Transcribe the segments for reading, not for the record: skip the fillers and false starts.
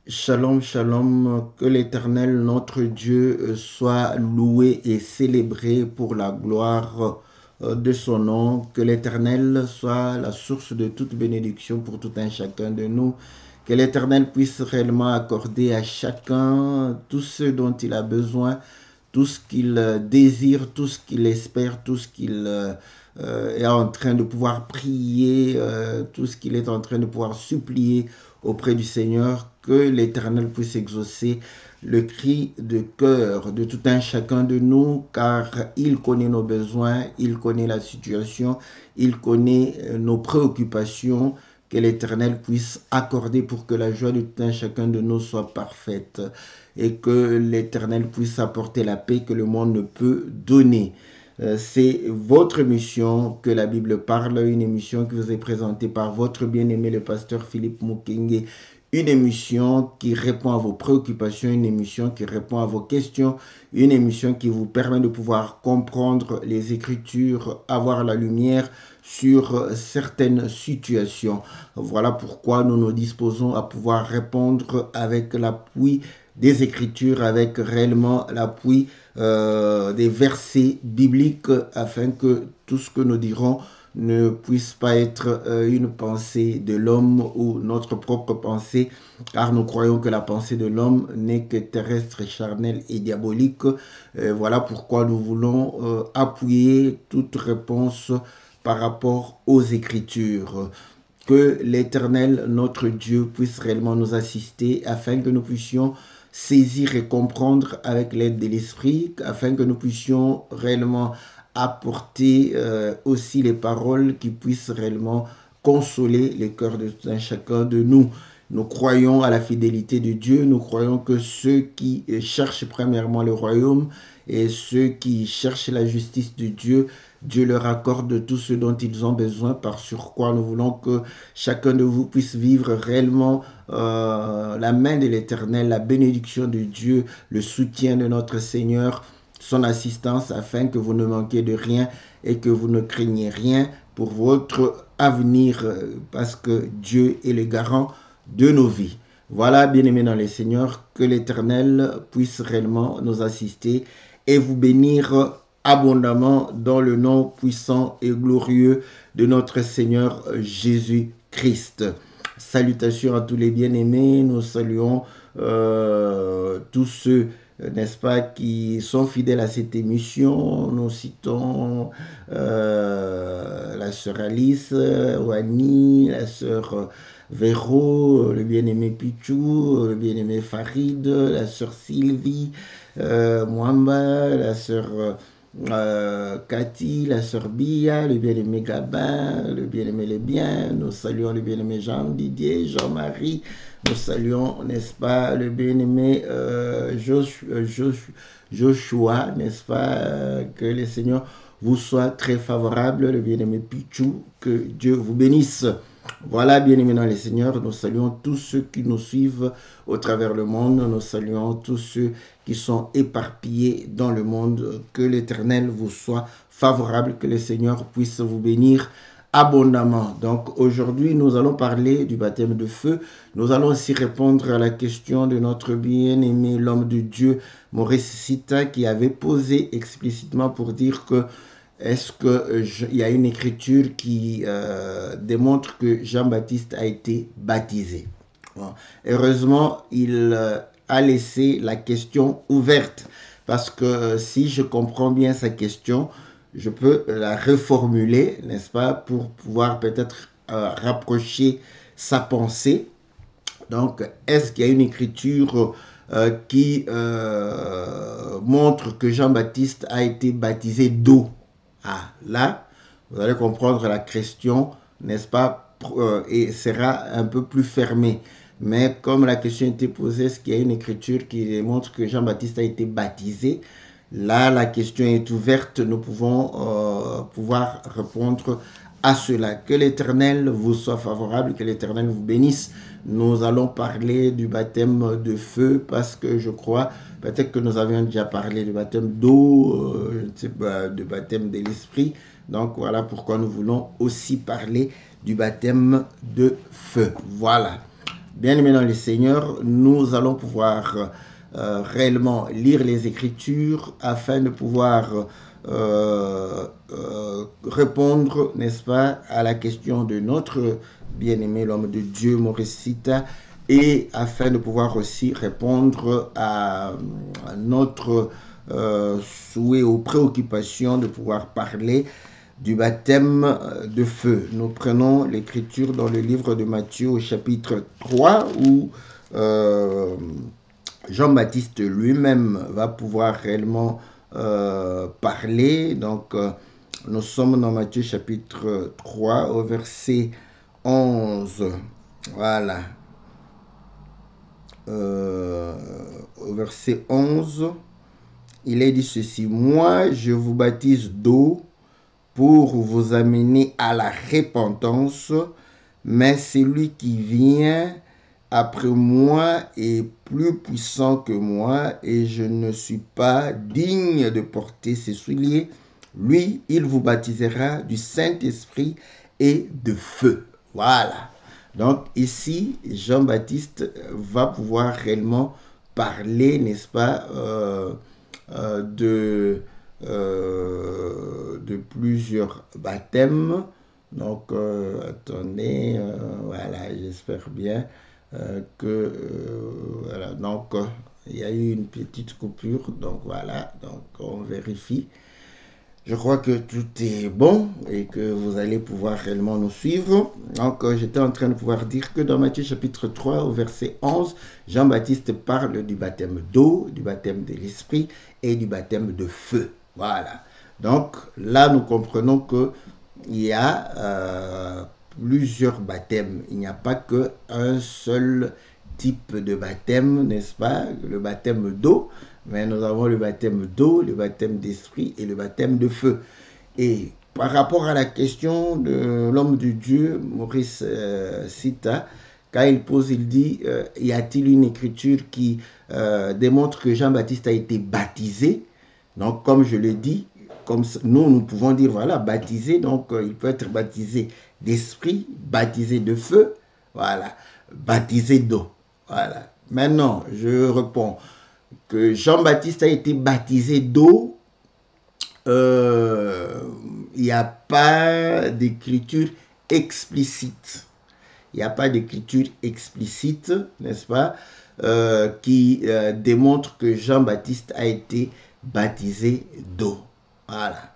Shalom, shalom, que l'Éternel, notre Dieu, soit loué et célébré pour la gloire de son nom, que l'Éternel soit la source de toute bénédiction pour tout un chacun de nous, que l'Éternel puisse réellement accorder à chacun tout ce dont il a besoin, tout ce qu'il désire, tout ce qu'il espère, tout ce qu'il est en train de pouvoir prier, tout ce qu'il est en train de pouvoir supplier auprès du Seigneur, que l'Éternel puisse exaucer le cri de cœur de tout un chacun de nous, car il connaît nos besoins, il connaît la situation, il connaît nos préoccupations, que l'Éternel puisse accorder pour que la joie de tout un chacun de nous soit parfaite et que l'Éternel puisse apporter la paix que le monde ne peut donner. C'est votre émission que la Bible parle, une émission qui vous est présentée par votre bien-aimé le pasteur Philippe Mukenge, une émission qui répond à vos préoccupations, une émission qui répond à vos questions, une émission qui vous permet de pouvoir comprendre les Écritures, avoir la lumière sur certaines situations. Voilà pourquoi nous nous disposons à pouvoir répondre avec l'appui des Écritures, avec réellement l'appui des versets bibliques, afin que tout ce que nous dirons ne puisse pas être une pensée de l'homme ou notre propre pensée, car nous croyons que la pensée de l'homme n'est que terrestre, charnelle et diabolique. Voilà pourquoi nous voulons appuyer toute réponse par rapport aux Écritures. Que l'Éternel, notre Dieu, puisse réellement nous assister afin que nous puissions saisir et comprendre avec l'aide de l'Esprit, afin que nous puissions réellement apporter aussi les paroles qui puissent réellement consoler les cœurs de tout un chacun de nous. Nous croyons à la fidélité de Dieu, nous croyons que ceux qui cherchent premièrement le royaume et ceux qui cherchent la justice de Dieu, Dieu leur accorde tout ce dont ils ont besoin, par surcroît nous voulons que chacun de vous puisse vivre réellement la main de l'Éternel, la bénédiction de Dieu, le soutien de notre Seigneur, son assistance, afin que vous ne manquiez de rien et que vous ne craignez rien pour votre avenir, parce que Dieu est le garant de nos vies. Voilà, bien-aimés dans le Seigneur, que l'Éternel puisse réellement nous assister et vous bénir abondamment dans le nom puissant et glorieux de notre Seigneur Jésus-Christ. Salutations à tous les bien-aimés, nous saluons tous ceux, n'est-ce pas, qui sont fidèles à cette émission. Nous citons la sœur Alice, Wani, la sœur Véro, le bien-aimé Pichou, le bien-aimé Farid, la sœur Sylvie, Mwamba, la sœur Cathy, la sœur Bia, le bien-aimé Gabin, le bien-aimé Le Bien, nous saluons le bien-aimé Jean-Didier, Jean-Marie, nous saluons, n'est-ce pas, le bien-aimé Joshua, n'est-ce pas, que le Seigneur vous soit très favorable, le bien-aimé Pichou, que Dieu vous bénisse. Voilà, bien-aimés dans le Seigneur, nous saluons tous ceux qui nous suivent au travers le monde, nous saluons tous ceux qui sont éparpillés dans le monde, que l'Éternel vous soit favorable, que le Seigneur puisse vous bénir abondamment. Donc aujourd'hui, nous allons parler du baptême de feu. Nous allons aussi répondre à la question de notre bien-aimé, l'homme de Dieu, Maurice Sita, qui avait posé explicitement pour dire que est-ce qu'il y a une écriture qui démontre que Jean-Baptiste a été baptisé? Bon. Heureusement, il a laissé la question ouverte, parce que si je comprends bien sa question, je peux la reformuler, n'est-ce pas, pour pouvoir peut-être rapprocher sa pensée. Donc, est-ce qu'il y a une écriture qui montre que Jean-Baptiste a été baptisé d'eau? Ah, là, vous allez comprendre la question, n'est-ce pas, et sera un peu plus fermée. Mais comme la question était posée, est-ce qu'il y a une écriture qui montre que Jean-Baptiste a été baptisé? Là, la question est ouverte, nous pouvons pouvoir répondre à cela. Que l'Éternel vous soit favorable, que l'Éternel vous bénisse. Nous allons parler du baptême de feu, parce que je crois, peut-être que nous avions déjà parlé du baptême d'eau, du baptême de l'esprit. Donc voilà pourquoi nous voulons aussi parler du baptême de feu. Voilà. Bien-aimés dans le Seigneur, nous allons pouvoir réellement lire les Écritures afin de pouvoir répondre, n'est-ce pas, à la question de notre bien-aimé, l'homme de Dieu, Maurice Sita, et afin de pouvoir aussi répondre à notre souhait, aux préoccupations de pouvoir parler du baptême de feu. Nous prenons l'écriture dans le livre de Matthieu au chapitre 3 où Jean-Baptiste lui-même va pouvoir réellement parler. Donc, nous sommes dans Matthieu chapitre 3 au verset 11. Voilà. Au verset 11, il est dit ceci. Moi, je vous baptise d'eau pour vous amener à la repentance, mais celui qui vient après moi est plus puissant que moi et je ne suis pas digne de porter ses souliers. Lui, il vous baptisera du Saint-Esprit et de feu. Voilà. Donc ici, Jean-Baptiste va pouvoir réellement parler, n'est-ce pas, de plusieurs baptêmes. Donc, attendez, voilà, j'espère bien que, voilà, donc, il y a eu une petite coupure, donc voilà, donc on vérifie. Je crois que tout est bon et que vous allez pouvoir réellement nous suivre. Donc, j'étais en train de pouvoir dire que dans Matthieu chapitre 3 au verset 11, Jean-Baptiste parle du baptême d'eau, du baptême de l'esprit et du baptême de feu. Voilà. Donc, là, nous comprenons qu'il y a plusieurs baptêmes. Il n'y a pas qu'un seul type de baptême, n'est-ce pas? Le baptême d'eau. Mais nous avons le baptême d'eau, le baptême d'esprit et le baptême de feu. Et par rapport à la question de l'homme de Dieu, Maurice Sita, quand il pose, il dit, y a-t-il une écriture qui démontre que Jean-Baptiste a été baptisé? Donc, comme je le dis, comme nous pouvons dire, voilà, baptisé, donc il peut être baptisé d'esprit, baptisé de feu, voilà, baptisé d'eau. Voilà. Maintenant, je réponds que Jean-Baptiste a été baptisé d'eau, il n'y a pas d'écriture explicite. Il n'y a pas d'écriture explicite, n'est-ce pas, qui démontre que Jean-Baptiste a été baptisé d'eau. Voilà.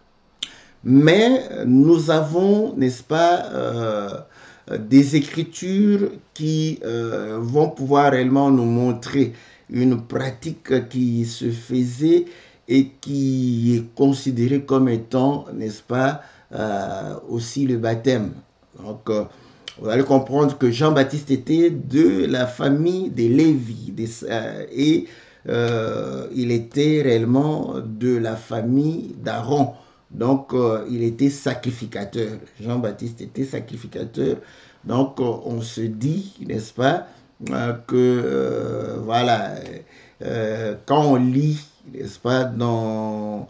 Mais nous avons, n'est-ce pas, des écritures qui vont pouvoir réellement nous montrer une pratique qui se faisait et qui est considérée comme étant, n'est-ce pas, aussi le baptême. Donc, vous allez comprendre que Jean-Baptiste était de la famille des Lévi et il était réellement de la famille d'Aaron. Donc, il était sacrificateur. Jean-Baptiste était sacrificateur. Donc, on se dit, n'est-ce pas, que, voilà, quand on lit, n'est-ce pas, dans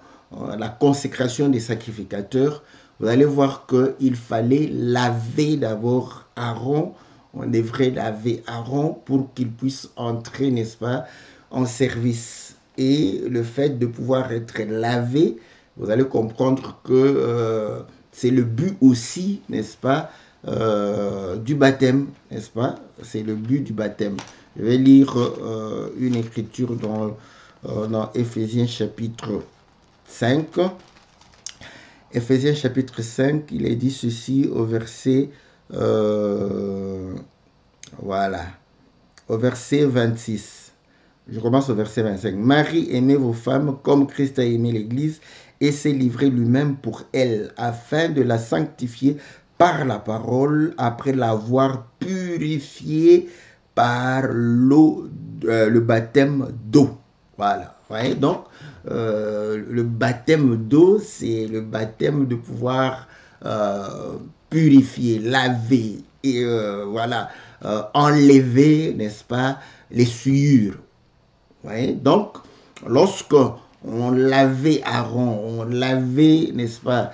la consécration des sacrificateurs, vous allez voir qu'il fallait laver d'abord Aaron. On devrait laver Aaron pour qu'il puisse entrer, n'est-ce pas, en service. Et le fait de pouvoir être lavé, vous allez comprendre que c'est le but aussi, n'est-ce pas, du baptême, n'est-ce pas? C'est le but du baptême. Je vais lire une écriture dans Éphésiens chapitre 5. Éphésiens chapitre 5, il est dit ceci au verset, voilà, au verset 26. Je commence au verset 25. Marie, aimez vos femmes comme Christ a aimé l'Église et s'est livré lui-même pour elle, afin de la sanctifier par la parole, après l'avoir purifiée par l'eau, le baptême d'eau. Voilà. Vous voyez, donc, le baptême d'eau, c'est le baptême de pouvoir purifier, laver et voilà, enlever, n'est-ce pas, les souillures. Vous voyez, donc, lorsque on lavait Aaron, on lavait, n'est-ce pas,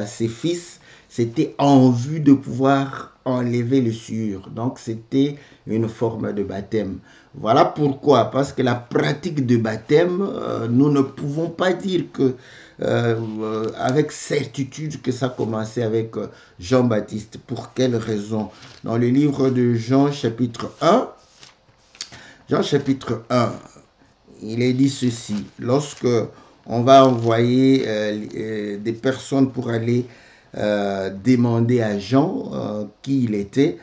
ses fils, c'était en vue de pouvoir enlever le souillure. Donc c'était une forme de baptême. Voilà pourquoi, parce que la pratique de baptême, nous ne pouvons pas dire que avec certitude que ça commençait avec Jean-Baptiste. Pour quelle raison? Dans le livre de Jean chapitre 1, Jean chapitre 1, il est dit ceci: lorsque on va envoyer des personnes pour aller demander à Jean qui il était,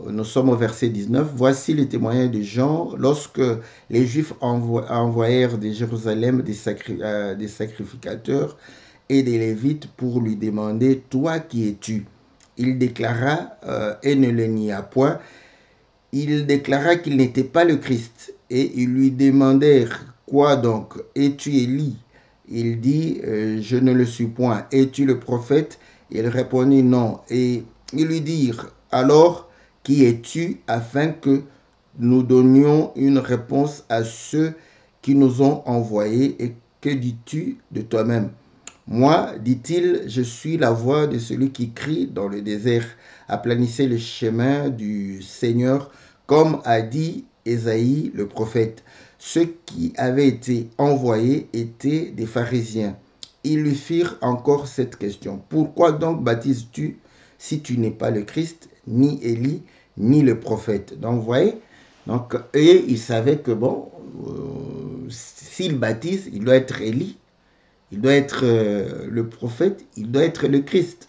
nous sommes au verset 19. Voici le témoignage de Jean lorsque les Juifs envoyèrent de Jérusalem des sacrificateurs et des Lévites pour lui demander: toi qui es-tu? Il déclara et ne le nia point. Il déclara qu'il n'était pas le Christ. Et ils lui demandèrent: quoi donc? Es-tu Élie? Il dit: je ne le suis point. Es-tu le prophète? Il répondit: non. Et ils lui dirent: alors, qui es-tu, afin que nous donnions une réponse à ceux qui nous ont envoyés? Et que dis-tu de toi-même? Moi, dit-il, je suis la voix de celui qui crie dans le désert: aplanissez le chemin du Seigneur, comme a dit Ésaïe le prophète. Ceux qui avaient été envoyés étaient des pharisiens. Ils lui firent encore cette question: pourquoi donc baptises-tu si tu n'es pas le Christ, ni Élie, ni le prophète? Donc, vous voyez, donc, eux, ils savaient que bon, s'il baptise, il doit être Élie, il doit être le prophète, il doit être le Christ.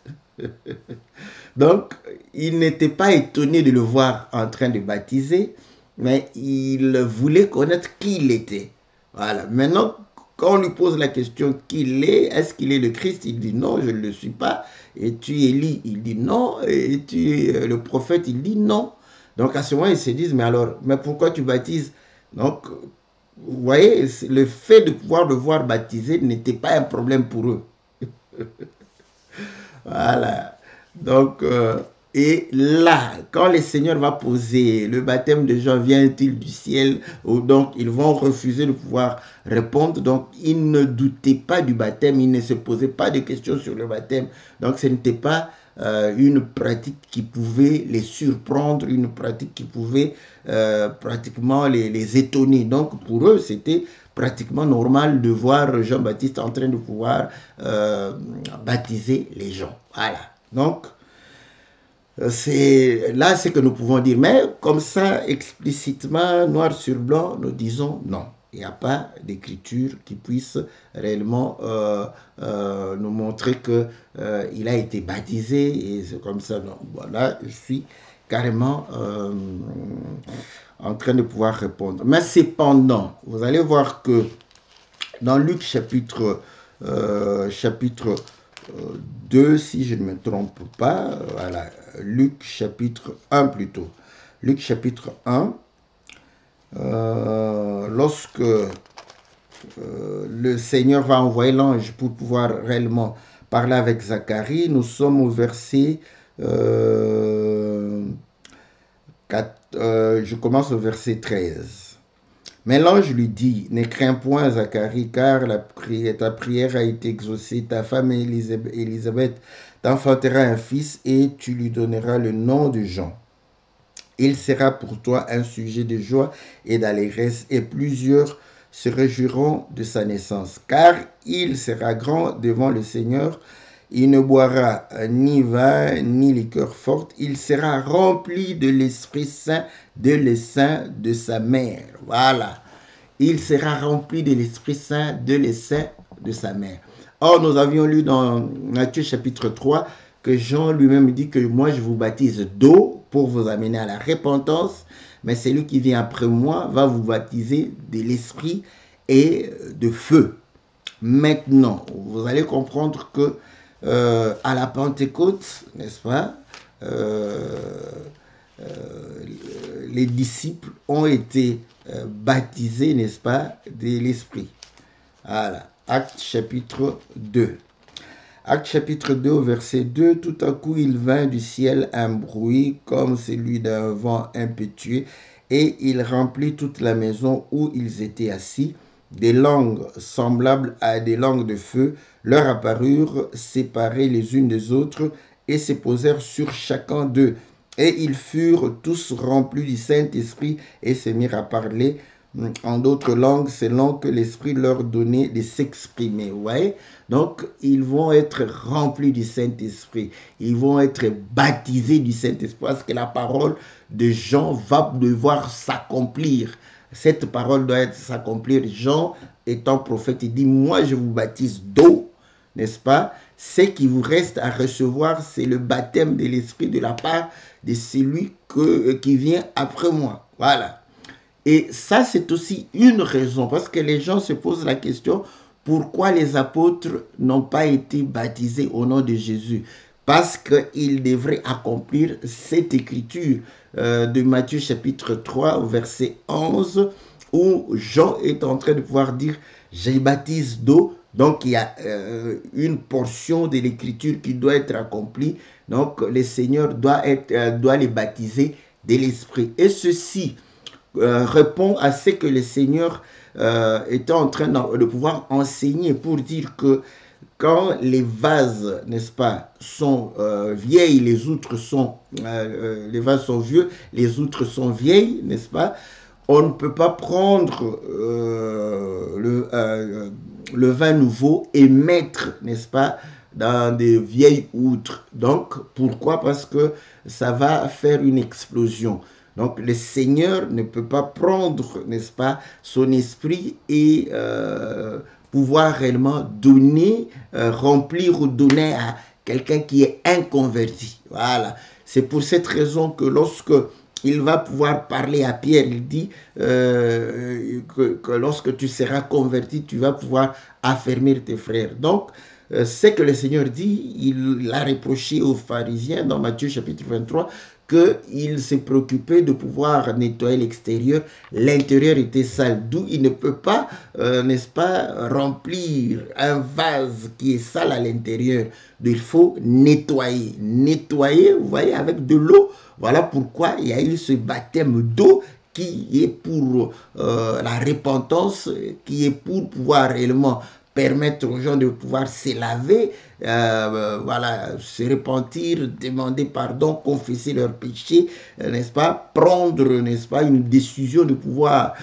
Donc, il n'était pas étonné de le voir en train de baptiser, mais il voulait connaître qui il était. Voilà. Maintenant, quand on lui pose la question qui il est-ce qu'il est le Christ? Il dit non, je ne le suis pas. Et tu Élie? Il dit non. Et tu le prophète? Il dit non. Donc à ce moment, ils se disent: mais alors, mais pourquoi tu baptises? Donc, vous voyez, le fait de pouvoir le voir baptiser n'était pas un problème pour eux. Voilà. Donc, et là, quand le Seigneur va poser le baptême de Jean vient-il du ciel? Donc, ils vont refuser de pouvoir répondre. Donc, ils ne doutaient pas du baptême, ils ne se posaient pas de questions sur le baptême. Donc, ce n'était pas une pratique qui pouvait les surprendre, une pratique qui pouvait pratiquement les étonner. Donc, pour eux, c'était pratiquement normal de voir Jean-Baptiste en train de pouvoir baptiser les gens. Voilà. Donc, c'est là ce que nous pouvons dire. Mais comme ça, explicitement, noir sur blanc, nous disons non. Il n'y a pas d'écriture qui puisse réellement nous montrer qu'il a été baptisé et c'est comme ça. Non. Voilà, je suis carrément en train de pouvoir répondre. Mais cependant, vous allez voir que dans Luc chapitre 2, si je ne me trompe pas, voilà, Luc chapitre 1 plutôt. Luc chapitre 1, lorsque le Seigneur va envoyer l'ange pour pouvoir réellement parler avec Zacharie, nous sommes au verset je commence au verset 13. Mais l'ange lui dit: ne crains point, Zacharie, car ta prière a été exaucée. Ta femme Élisabeth t'enfantera un fils et tu lui donneras le nom de Jean. Il sera pour toi un sujet de joie et d'allégresse, et plusieurs se réjouiront de sa naissance, car il sera grand devant le Seigneur. Il ne boira ni vin ni liqueur forte. Il sera rempli de l'Esprit Saint de l'essaim de sa mère. Voilà. Il sera rempli de l'Esprit Saint de l'essaim de sa mère. Or, nous avions lu dans Matthieu chapitre 3 que Jean lui-même dit que moi je vous baptise d'eau pour vous amener à la repentance, mais celui qui vient après moi va vous baptiser de l'Esprit et de feu. Maintenant, vous allez comprendre que à la Pentecôte, n'est-ce pas, les disciples ont été baptisés, n'est-ce pas, de l'Esprit. Voilà, Acte chapitre 2. Acte chapitre 2, au verset 2, tout à coup il vint du ciel un bruit comme celui d'un vent impétueux, et il remplit toute la maison où ils étaient assis. Des langues semblables à des langues de feu leur apparurent séparées les unes des autres, et se posèrent sur chacun d'eux. Et ils furent tous remplis du Saint-Esprit et se mirent à parler en d'autres langues selon que l'Esprit leur donnait de s'exprimer. Ouais? Donc, ils vont être remplis du Saint-Esprit. Ils vont être baptisés du Saint-Esprit parce que la parole de Jean va devoir s'accomplir. Cette parole doit s'accomplir. Jean, étant prophète, il dit, moi je vous baptise d'eau, n'est-ce pas? Ce qui vous reste à recevoir, c'est le baptême de l'Esprit de la part de celui qui vient après moi. Voilà. Et ça, c'est aussi une raison, parce que les gens se posent la question, pourquoi les apôtres n'ont pas été baptisés au nom de Jésus? Parce qu'ils devraient accomplir cette écriture de Matthieu chapitre 3, verset 11, où Jean est en train de pouvoir dire, je baptise d'eau. Donc, il y a une portion de l'écriture qui doit être accomplie. Donc, le Seigneur doit les baptiser de l'Esprit. Et ceci répond à ce que le Seigneur était en train de pouvoir enseigner pour dire que quand les vases, n'est-ce pas, sont vieilles, les outres sont, les vases sont vieux, les outres sont vieilles, n'est-ce pas, on ne peut pas prendre le vin nouveau et mettre, n'est-ce pas, dans des vieilles outres. Donc, pourquoi? Parce que ça va faire une explosion. Donc, le Seigneur ne peut pas prendre, n'est-ce pas, son esprit et pouvoir réellement donner, remplir ou donner à quelqu'un qui est inconverti. Voilà. C'est pour cette raison que lorsque il va pouvoir parler à Pierre, il dit que lorsque tu seras converti, tu vas pouvoir affermir tes frères. Donc, ce que le Seigneur dit, il a reproché aux pharisiens dans Matthieu chapitre 23, qu'il s'est préoccupé de pouvoir nettoyer l'extérieur. L'intérieur était sale, d'où il ne peut pas, n'est-ce pas, remplir un vase qui est sale à l'intérieur. Il faut nettoyer. Nettoyer, vous voyez, avec de l'eau. Voilà pourquoi il y a eu ce baptême d'eau qui est pour la repentance, qui est pour pouvoir réellement permettre aux gens de pouvoir se laver, voilà, se repentir, demander pardon, confesser leurs péchés, n'est-ce pas, prendre, n'est-ce pas, une décision de pouvoir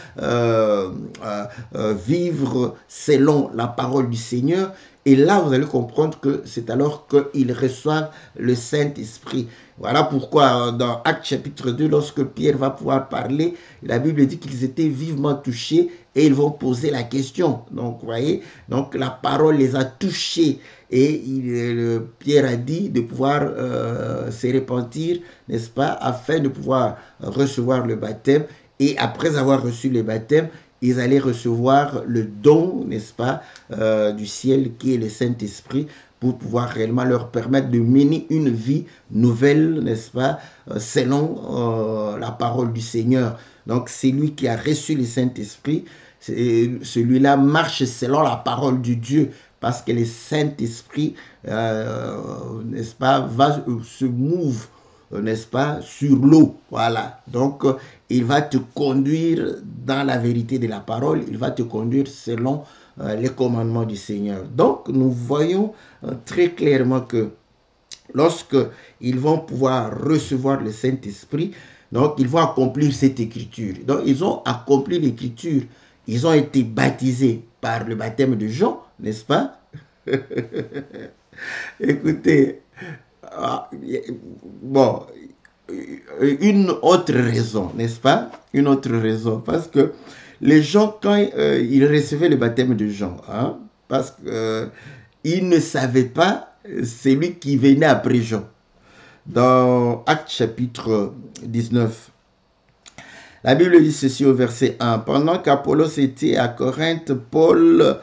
vivre selon la parole du Seigneur. Et là, vous allez comprendre que c'est alors qu'ils reçoivent le Saint-Esprit. Voilà pourquoi dans Actes chapitre 2, lorsque Pierre va pouvoir parler, la Bible dit qu'ils étaient vivement touchés et ils vont poser la question. Donc, vous voyez, donc la parole les a touchés et Pierre a dit de pouvoir se repentir, n'est-ce pas, afin de pouvoir recevoir le baptême. Et après avoir reçu le baptême, ils allaient recevoir le don, n'est-ce pas, du ciel qui est le Saint-Esprit pour pouvoir réellement leur permettre de mener une vie nouvelle, n'est-ce pas, selon la parole du Seigneur. Donc, c'est lui qui a reçu le Saint-Esprit, celui-là marche selon la parole de Dieu, parce que le Saint-Esprit, n'est-ce pas, va se mouvoir, n'est-ce pas, sur l'eau. Voilà. Donc, il va te conduire dans la vérité de la parole. Il va te conduire selon les commandements du Seigneur. Donc, nous voyons très clairement que lorsque ils vont pouvoir recevoir le Saint-Esprit, donc ils vont accomplir cette écriture. Donc, ils ont accompli l'écriture. Ils ont été baptisés par le baptême de Jean, n'est-ce pas? Écoutez, bon, une autre raison, n'est-ce pas? Une autre raison, parce que les gens, quand ils recevaient le baptême de Jean, hein, parce qu'ils ne savaient pas celui qui venait après Jean. Dans Actes chapitre 19, la Bible dit ceci au verset 1. Pendant qu'Apollos était à Corinthe, Paul,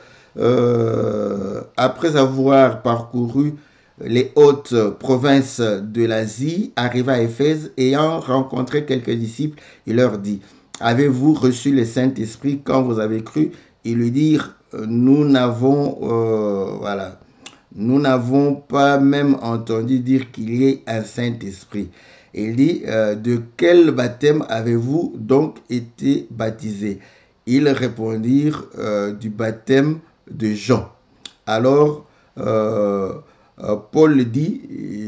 après avoir parcouru les hautes provinces de l'Asie, arriva à Éphèse, ayant rencontré quelques disciples, il leur dit, avez-vous reçu le Saint-Esprit quand vous avez cru? Ils lui dirent, nous n'avons pas même entendu dire qu'il y ait un Saint-Esprit. Il dit, de quel baptême avez-vous donc été baptisés? Ils répondirent, du baptême de Jean. Alors, Paul dit,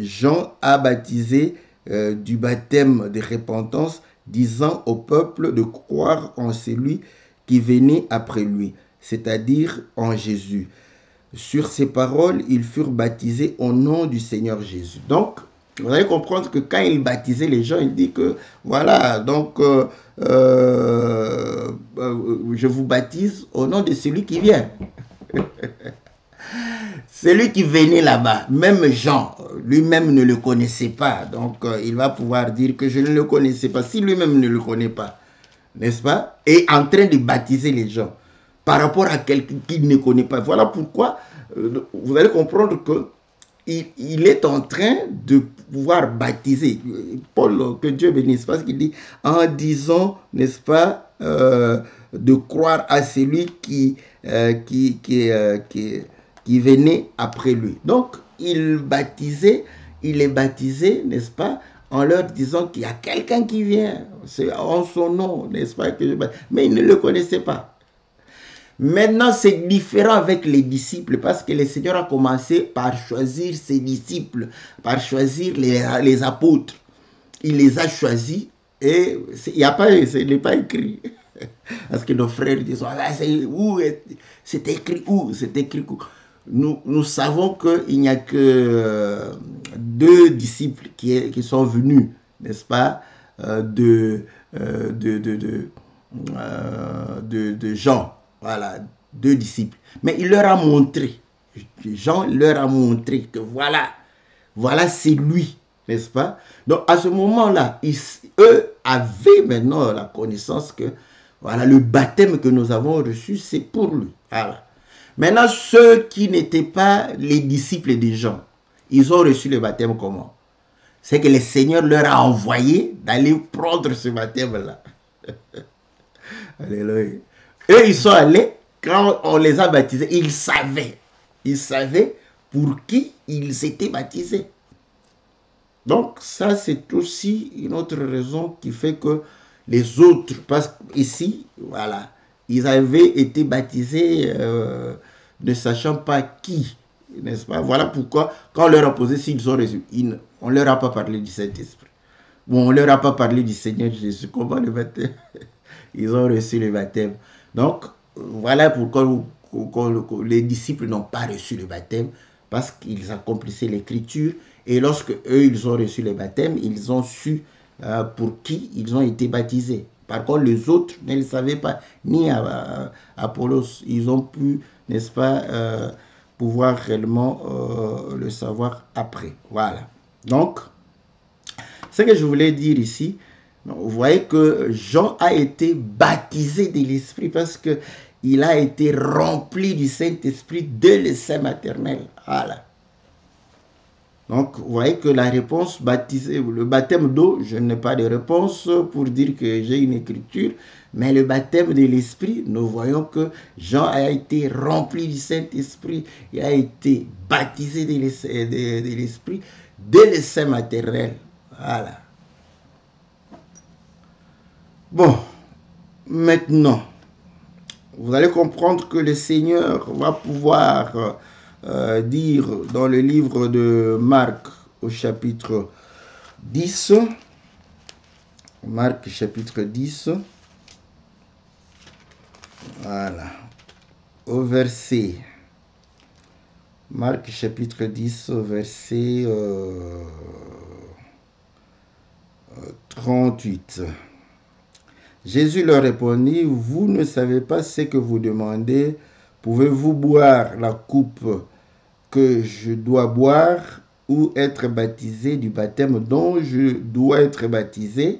Jean a baptisé du baptême de repentance, disant au peuple de croire en celui qui venait après lui, c'est-à-dire en Jésus. Sur ces paroles, ils furent baptisés au nom du Seigneur Jésus. Donc, vous allez comprendre que quand il baptisait les gens, il dit que, voilà, donc, je vous baptise au nom de celui qui vient. Celui qui venait là-bas, même Jean, lui-même ne le connaissait pas. Donc, il va pouvoir dire que je ne le connaissais pas. Si lui-même ne le connaît pas, n'est-ce pas? Et en train de baptiser les gens par rapport à quelqu'un qu'il ne connaît pas. Voilà pourquoi vous allez comprendre que il est en train de pouvoir baptiser. Paul, que Dieu bénisse, parce qu'il dit en disant, n'est-ce pas, de croire à celui qui venait après lui. Donc, il est baptisé, n'est-ce pas, en leur disant qu'il y a quelqu'un qui vient, c'est en son nom, n'est-ce pas, mais ils ne le connaissaient pas. Maintenant, c'est différent avec les disciples parce que le Seigneur a commencé par choisir ses disciples, par choisir les apôtres. Il les a choisis et il n'y a pas, ce n'est pas écrit. Parce que nos frères disent, ah, c'est écrit où? C'est écrit où? Nous savons qu'il n'y a que 2 disciples qui sont venus, n'est-ce pas, de Jean. Voilà, 2 disciples. Mais il leur a montré, Jean leur a montré que voilà c'est lui, n'est-ce pas? Donc à ce moment-là, eux avaient maintenant la connaissance que voilà, le baptême que nous avons reçu, c'est pour lui. Voilà. Maintenant, ceux qui n'étaient pas les disciples de Jean, ils ont reçu le baptême comment? C'est que le Seigneur leur a envoyé d'aller prendre ce baptême-là. Alléluia. Eux, ils sont allés, quand on les a baptisés, ils savaient pour qui ils étaient baptisés. Donc, ça, c'est aussi une autre raison qui fait que les autres, parce qu'ici, voilà, ils avaient été baptisés ne sachant pas qui, n'est-ce pas? Voilà pourquoi, quand on leur a posé s'ils ont reçu, on ne leur a pas parlé du Saint-Esprit. Bon, on ne leur a pas parlé du Seigneur Jésus. Comment le baptême? Ils ont reçu le baptême. Donc, voilà pourquoi les disciples n'ont pas reçu le baptême, parce qu'ils accomplissaient l'écriture. Et lorsque eux, ils ont reçu le baptême, ils ont su pour qui ils ont été baptisés. Par contre, les autres ne le savaient pas, ni Apollos. Ils ont pu, n'est-ce pas, pouvoir réellement le savoir après. Voilà. Donc, ce que je voulais dire ici, vous voyez que Jean a été baptisé de l'Esprit parce qu'il a été rempli du Saint-Esprit dès le sein maternel. Voilà. Donc, vous voyez que la réponse, le baptême d'eau, je n'ai pas de réponse pour dire que j'ai une écriture, mais le baptême de l'Esprit, nous voyons que Jean a été rempli du Saint-Esprit, il a été baptisé de l'Esprit dès le sein maternel. Voilà. Bon, maintenant, vous allez comprendre que le Seigneur va pouvoir dire dans le livre de Marc au chapitre 10, Marc chapitre 10, voilà, au verset, Marc chapitre 10, au verset 38. Jésus leur répondit, vous ne savez pas ce que vous demandez, pouvez-vous boire la coupe que je dois boire ou être baptisé du baptême dont je dois être baptisé?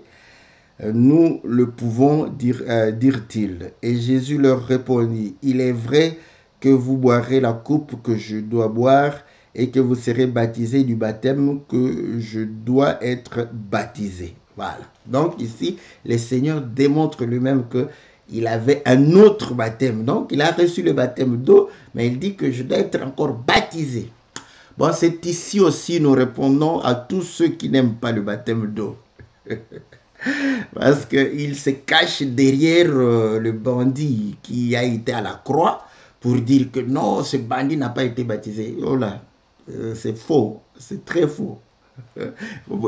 Nous le pouvons, dirent-ils. Et Jésus leur répondit, il est vrai que vous boirez la coupe que je dois boire et que vous serez baptisé du baptême que je dois être baptisé. Voilà. Donc ici, le Seigneur démontre lui-même qu'il avait un autre baptême. Donc il a reçu le baptême d'eau, mais il dit que je dois être encore baptisé. Bon, c'est ici aussi nous répondons à tous ceux qui n'aiment pas le baptême d'eau. Parce qu'il se cache derrière le bandit qui a été à la croix pour dire que non, ce bandit n'a pas été baptisé. Oh là, C'est faux, c'est très faux.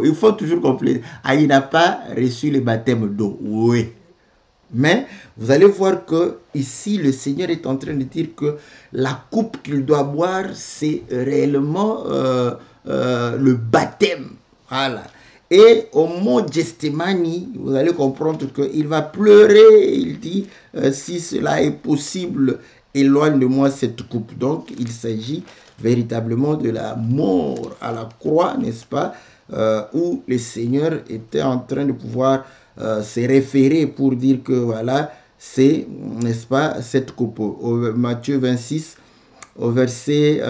Il faut toujours compléter. Ah, il n'a pas reçu le baptême d'eau. Oui. Mais vous allez voir que ici, le Seigneur est en train de dire que la coupe qu'il doit boire, c'est réellement le baptême. Voilà. Et au mot Gestemani, vous allez comprendre qu'il va pleurer. Il dit, si cela est possible, éloigne de moi cette coupe. Donc, il s'agit véritablement de la mort à la croix, n'est-ce pas, où le Seigneur était en train de pouvoir se référer pour dire que voilà, c'est, n'est-ce pas, cette coupe. Matthieu 26, au verset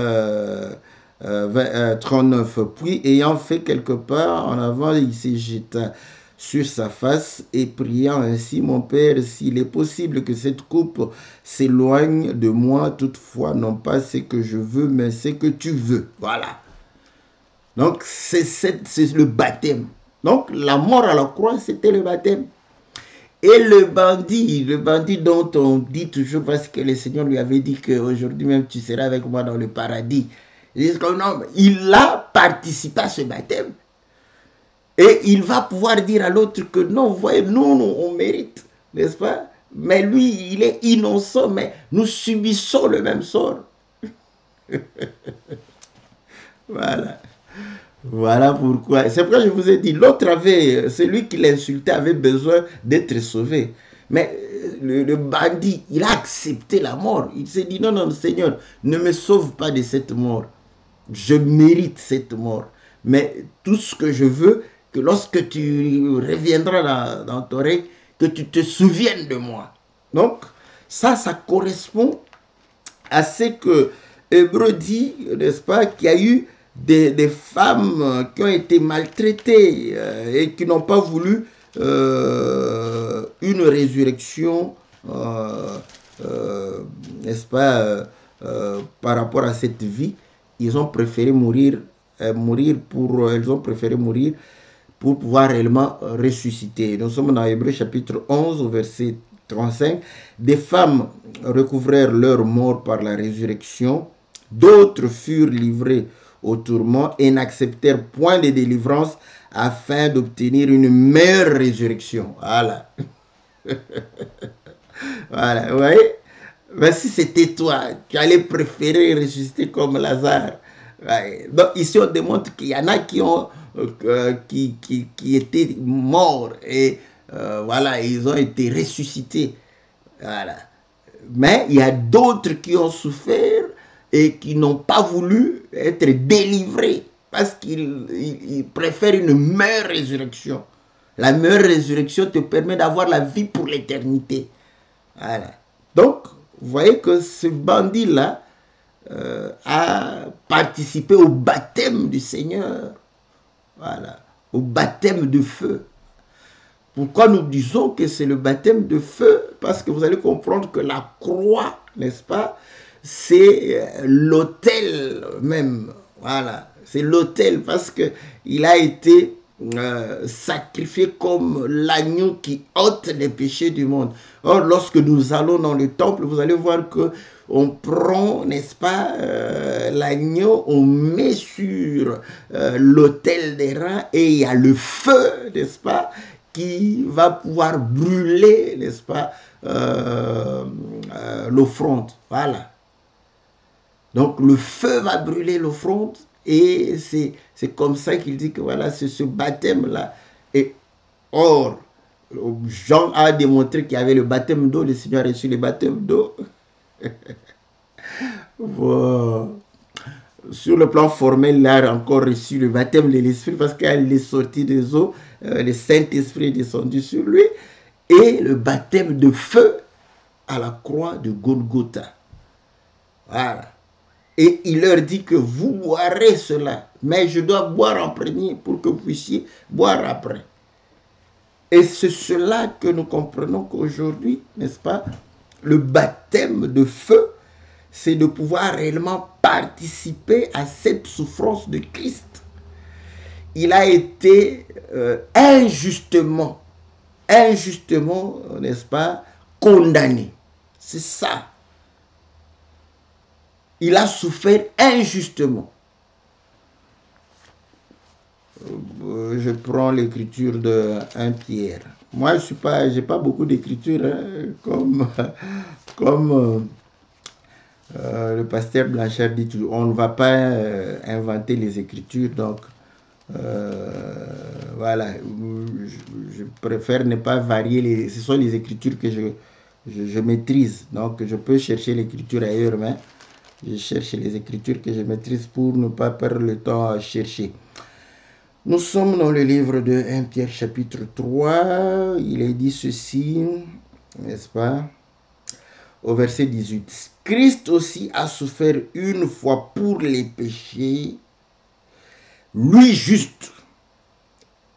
39. Puis, ayant fait quelques pas en avant, il se jeta sur sa face et priant ainsi, mon Père, s'il est possible que cette coupe s'éloigne de moi, toutefois, non pas ce que je veux, mais ce que tu veux. Voilà. Donc, c'est le baptême. Donc, la mort à la croix, c'était le baptême. Et le bandit dont on dit toujours, parce que le Seigneur lui avait dit qu'aujourd'hui même tu seras avec moi dans le paradis. Il a participé à ce baptême. Et il va pouvoir dire à l'autre que non, vous voyez, nous, on mérite, n'est-ce pas? Mais lui, il est innocent, mais nous subissons le même sort. Voilà. Voilà pourquoi. C'est pourquoi je vous ai dit, l'autre avait, celui qui l'insultait avait besoin d'être sauvé. Mais le bandit, il a accepté la mort. Il s'est dit, non, non, Seigneur, ne me sauve pas de cette mort. Je mérite cette mort. Mais tout ce que je veux, que lorsque tu reviendras dans ton règne, que tu te souviennes de moi. Donc, ça correspond à ce que Hébreu dit, n'est-ce pas, qu'il y a eu des femmes qui ont été maltraitées et qui n'ont pas voulu une résurrection, n'est-ce pas, par rapport à cette vie. Ils ont préféré mourir, elles ont préféré mourir pour pouvoir réellement ressusciter. Nous sommes dans Hébreu chapitre 11 au verset 35. Des femmes recouvrèrent leur mort par la résurrection, d'autres furent livrées au tourment et n'acceptèrent point de délivrance afin d'obtenir une meilleure résurrection. Voilà. Voilà, vous voyez? Mais si c'était toi, tu allais préférer ressusciter comme Lazare. Ouais. Donc ici, on démontre qu'il y en a qui ont qui étaient morts et voilà, ils ont été ressuscités. Voilà. Mais il y a d'autres qui ont souffert et qui n'ont pas voulu être délivrés parce qu'ils préfèrent une meilleure résurrection. La meilleure résurrection te permet d'avoir la vie pour l'éternité. Voilà. Donc, vous voyez que ce bandit-là a participé au baptême du Seigneur. Voilà. Au baptême de feu. Pourquoi nous disons que c'est le baptême de feu? Parce que vous allez comprendre que la croix, n'est-ce pas, c'est l'autel même. Voilà, c'est l'autel parce qu'il a été sacrifié comme l'agneau qui ôte les péchés du monde. Or, lorsque nous allons dans le temple, vous allez voir que on prend, n'est-ce pas, l'agneau, on met sur l'autel des reins et il y a le feu, n'est-ce pas, qui va pouvoir brûler, n'est-ce pas, l'offrande. Voilà. Donc le feu va brûler l'offrande et c'est comme ça qu'il dit que voilà, c'est ce baptême-là. Et or, Jean a démontré qu'il y avait le baptême d'eau, le Seigneur a reçu le baptême d'eau. Voilà. Sur le plan formel, il a encore reçu le baptême de l'Esprit parce qu'il est sorti des eaux, le Saint-Esprit est descendu sur lui, et le baptême de feu à la croix de Golgotha. Voilà. Et il leur dit que vous boirez cela, mais je dois boire en premier pour que vous puissiez boire après. Et c'est cela que nous comprenons qu'aujourd'hui, n'est-ce pas, le baptême de feu, c'est de pouvoir réellement participer à cette souffrance de Christ. Il a été injustement, n'est-ce pas, condamné. C'est ça. Il a souffert injustement. je prends l'écriture de 1 Pierre. Moi, j'ai pas beaucoup d'écriture, hein, comme le pasteur Blanchard dit toujours, on ne va pas inventer les écritures, donc voilà, je préfère ne pas varier, ce sont les écritures que je maîtrise, donc je peux chercher l'écriture ailleurs, mais je cherche les écritures que je maîtrise pour ne pas perdre le temps à chercher. Nous sommes dans le livre de 1 Pierre chapitre 3, il est dit ceci, n'est-ce pas? Au verset 18. Christ aussi a souffert une fois pour les péchés, lui juste,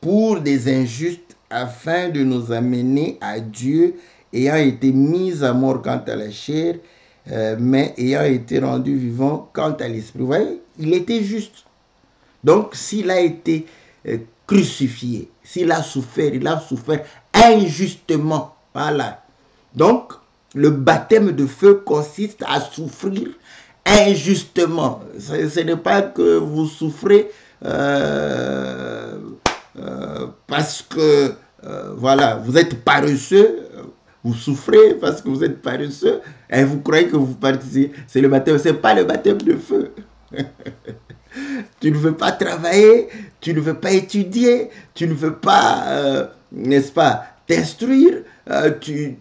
pour des injustes, afin de nous amener à Dieu, ayant été mis à mort quant à la chair, mais ayant été rendu vivant quant à l'esprit. Vous voyez, il était juste. Donc, s'il a été crucifié, s'il a souffert, il a souffert injustement. Voilà. Donc, le baptême de feu consiste à souffrir injustement. Ce n'est pas que vous souffrez parce que, voilà, vous êtes paresseux. Vous souffrez parce que vous êtes paresseux et vous croyez que vous participez. C'est le baptême, ce n'est pas le baptême de feu. Tu ne veux pas travailler, tu ne veux pas étudier, tu ne veux pas, n'est-ce pas, t'instruire, tu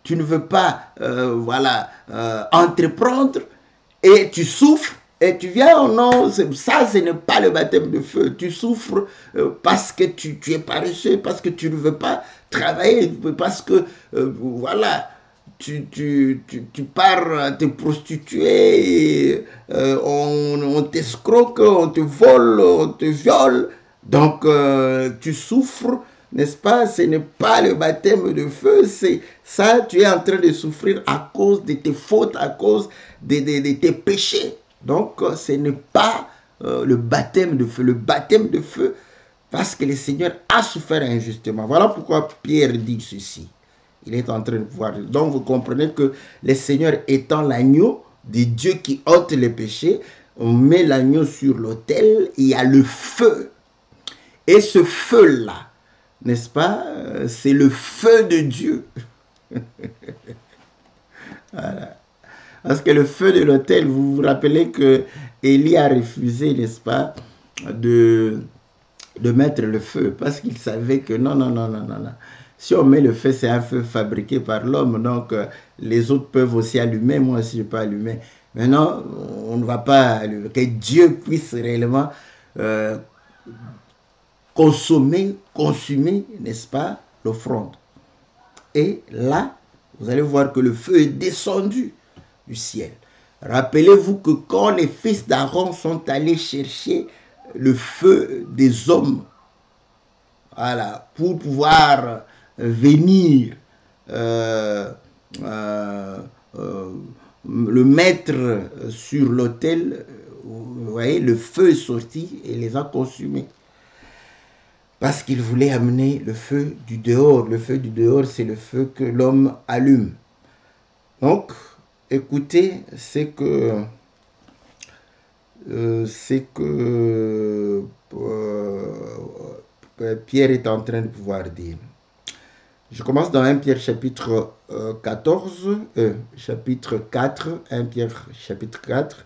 ne veux pas, voilà, entreprendre, et tu souffres, et tu viens, oh non, ça, ce n'est pas le baptême de feu. Tu souffres parce que tu es paresseux, parce que tu ne veux pas travailler, parce que, voilà, tu pars te prostituer, et, on t'escroque, on te vole, on te viole. Donc, tu souffres, n'est-ce pas? Ce n'est pas le baptême de feu, c'est ça, tu es en train de souffrir à cause de tes fautes, à cause de tes péchés. Donc, ce n'est pas le baptême de feu. Le baptême de feu, parce que le Seigneur a souffert injustement. Voilà pourquoi Pierre dit ceci. Il est en train de pouvoir. Donc vous comprenez que le Seigneur étant l'agneau de Dieu qui ôte les péchés, on met l'agneau sur l'autel, il y a le feu. Et ce feu-là, n'est-ce pas, c'est le feu de Dieu. Voilà. Parce que le feu de l'autel, vous vous rappelez que Élie a refusé, n'est-ce pas, de mettre le feu, parce qu'il savait que non. Si on met le feu, c'est un feu fabriqué par l'homme, donc les autres peuvent aussi allumer, moi aussi je peux allumer. Maintenant, on ne va pas allumer. Que Dieu puisse réellement consumer, n'est-ce pas, l'offrande. Et là, vous allez voir que le feu est descendu du ciel. Rappelez-vous que quand les fils d'Aaron sont allés chercher le feu des hommes, voilà, pour pouvoir venir le mettre sur l'autel, vous voyez, le feu est sorti et les a consumés. Parce qu'il voulait amener le feu du dehors. Le feu du dehors, c'est le feu que l'homme allume. Donc, écoutez, c'est que Pierre est en train de pouvoir dire. Je commence dans 1 Pierre chapitre 4, 1 Pierre chapitre 4,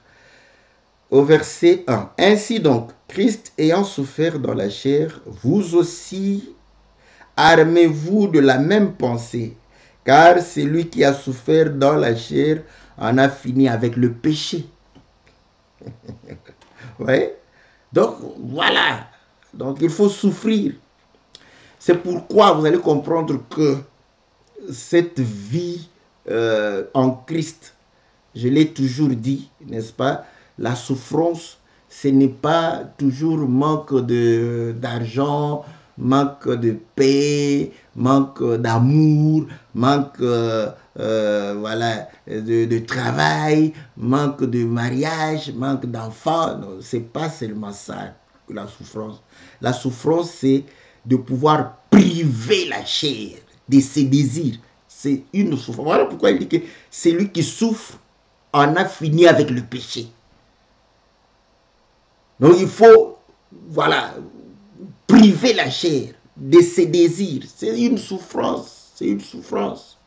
au verset 1. Ainsi donc, Christ ayant souffert dans la chair, vous aussi armez-vous de la même pensée, car celui qui a souffert dans la chair en a fini avec le péché. Ouais. Donc, voilà. Donc, il faut souffrir. C'est pourquoi vous allez comprendre que cette vie en Christ, je l'ai toujours dit, n'est-ce pas, la souffrance, ce n'est pas toujours manque d'argent, manque de paix, manque d'amour, manque voilà, de travail, manque de mariage, manque d'enfants. Ce n'est pas seulement ça, la souffrance. La souffrance, c'est de pouvoir priver la chair de ses désirs. C'est une souffrance. Voilà pourquoi il dit que celui qui souffre en a fini avec le péché. Donc il faut, voilà, priver la chair de ses désirs, c'est une souffrance, c'est une souffrance.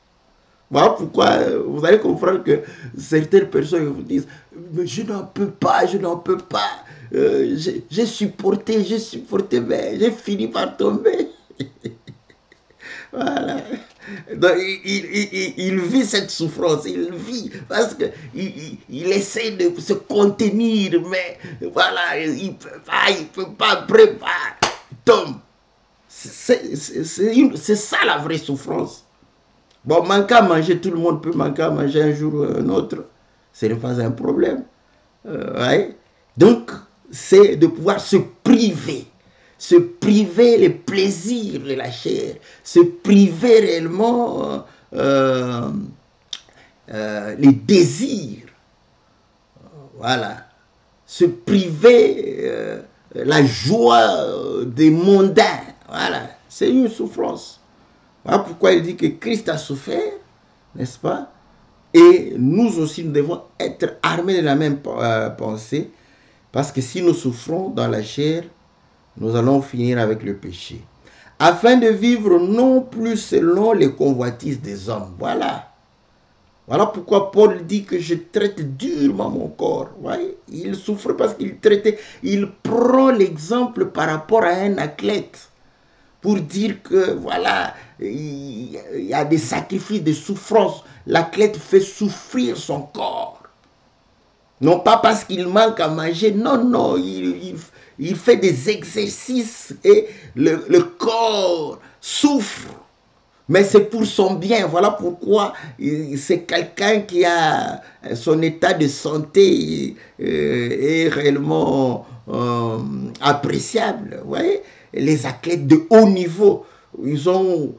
Voilà pourquoi vous allez comprendre que certaines personnes vous disent mais je n'en peux pas, je n'en peux pas. J'ai supporté, mais j'ai fini par tomber. Voilà. Donc, il vit cette souffrance, il vit parce qu'il essaie de se contenir, mais voilà, il ne peut pas, prépare, tombe. C'est ça la vraie souffrance. Bon, manquer à manger, tout le monde peut manquer à manger un jour ou un autre. Ce n'est pas un problème. Ouais. Donc, c'est de pouvoir se priver les plaisirs de la chair, se priver réellement les désirs. Voilà. Se priver la joie des mondains. Voilà. C'est une souffrance. Voilà pourquoi il dit que Christ a souffert, n'est-ce pas? Et nous aussi, nous devons être armés de la même pensée, parce que si nous souffrons dans la chair, nous allons finir avec le péché. Afin de vivre non plus selon les convoitises des hommes. Voilà. Voilà pourquoi Paul dit que je traite durement mon corps. Ouais, il souffre parce qu'il traitait. Il prend l'exemple par rapport à un athlète pour dire que voilà, il y a des sacrifices, des souffrances. L'athlète fait souffrir son corps. Non pas parce qu'il manque à manger, non, non, il fait des exercices et le corps souffre. Mais c'est pour son bien. Voilà pourquoi c'est quelqu'un qui a son état de santé est réellement appréciable. Vous voyez, les athlètes de haut niveau, ils ont